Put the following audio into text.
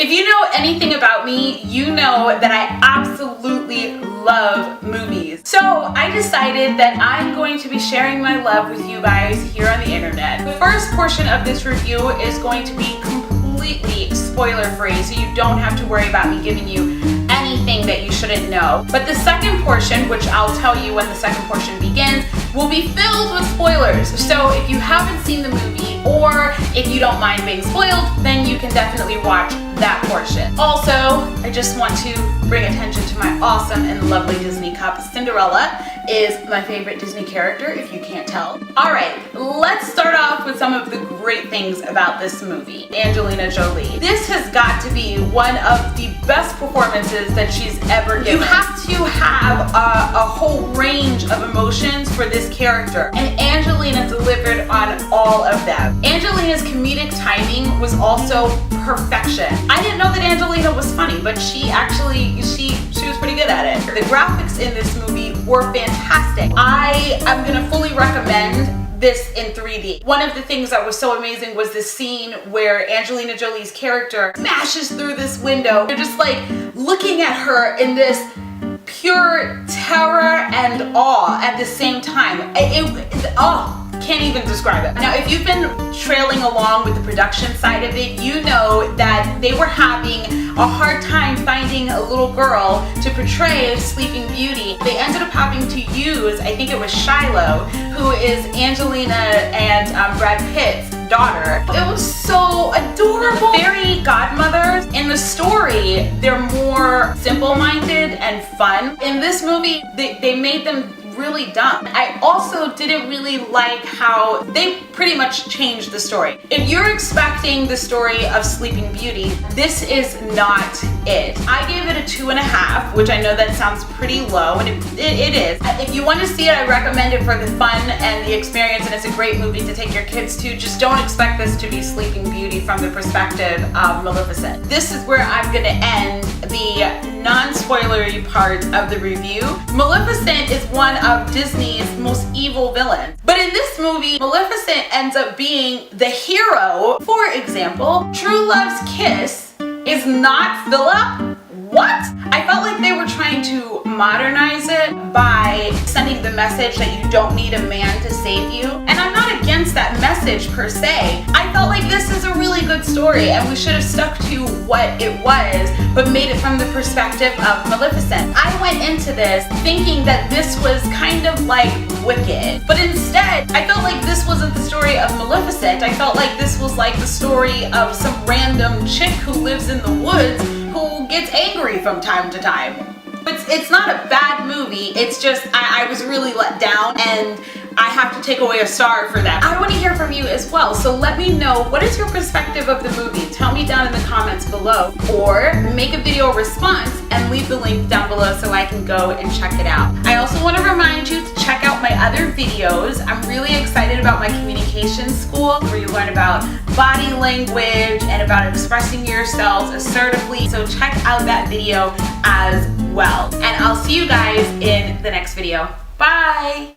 If you know anything about me, you know that I absolutely love movies. So I decided that I'm going to be sharing my love with you guys here on the internet. The first portion of this review is going to be completely spoiler-free, so you don't have to worry about me giving you anything that you shouldn't know. But the second portion, which I'll tell you when the second portion begins, will be filled with spoilers. So if you haven't seen the movie, or if you don't mind being spoiled, then you can definitely watch that portion. Also, I just want to bring attention to my awesome and lovely Disney cup. Cinderella is my favorite Disney character, if you can't tell. Alright, let's start off with some of the great things about this movie. Angelina Jolie. This has got to be one of the best performances that she's ever given. You have to have a whole range of emotions for this character, and Angelina delivered on all of them. Angelina's comedic timing was also perfection. I didn't know that Angelina was funny, but she was pretty good at it. The graphics in this movie were fantastic. I am gonna fully recommend this in 3D. One of the things that was so amazing was this scene where Angelina Jolie's character smashes through this window. You're just like looking at her in this pure terror and awe at the same time. Can't even describe it. Now, if you've been trailing along with the production side of it, you know that they were having a hard time finding a little girl to portray Sleeping Beauty. They ended up having to use, I think it was Shiloh, who is Angelina and Brad Pitt's daughter. It was so adorable. Fairy godmothers in the story, they're more simple-minded and fun. In this movie, they made them really dumb. I also didn't really like how they pretty much changed the story. If you're expecting the story of Sleeping Beauty, this is not it. I gave it a 2.5, which I know that sounds pretty low, and it is. If you want to see it, I recommend it for the fun and the experience, and it's a great movie to take your kids to. Just don't expect this to be Sleeping Beauty from the perspective of Maleficent. This is where I'm gonna end the non-spoilery part of the review. Maleficent is one of Disney's most evil villains. But in this movie, Maleficent ends up being the hero. For example, True Love's kiss is not Philip. What? I felt like they were trying to modernize it by sending the message that you don't need a man to save you. And I'm not against that message per se. I felt like this is a really good story and we should have stuck to what it was, but made it from the perspective of Maleficent. I went into this thinking that this was kind of like Wicked, but instead, I felt like this wasn't the story of Maleficent. I felt like this was like the story of some random chick who lives in the woods who gets angry from time to time. It's not a bad movie, it's just I was really let down, and I have to take away a star for that. I want to hear from you as well, so let me know, what is your perspective of the movie? Tell me down in the comments below, or make a video response and leave the link down below so I can go and check it out. I also want to remind you to check out my other videos. I'm really excited about my communication school, where you learn about body language and about expressing yourselves assertively, so check out that video as well. And I'll see you guys in the next video. Bye!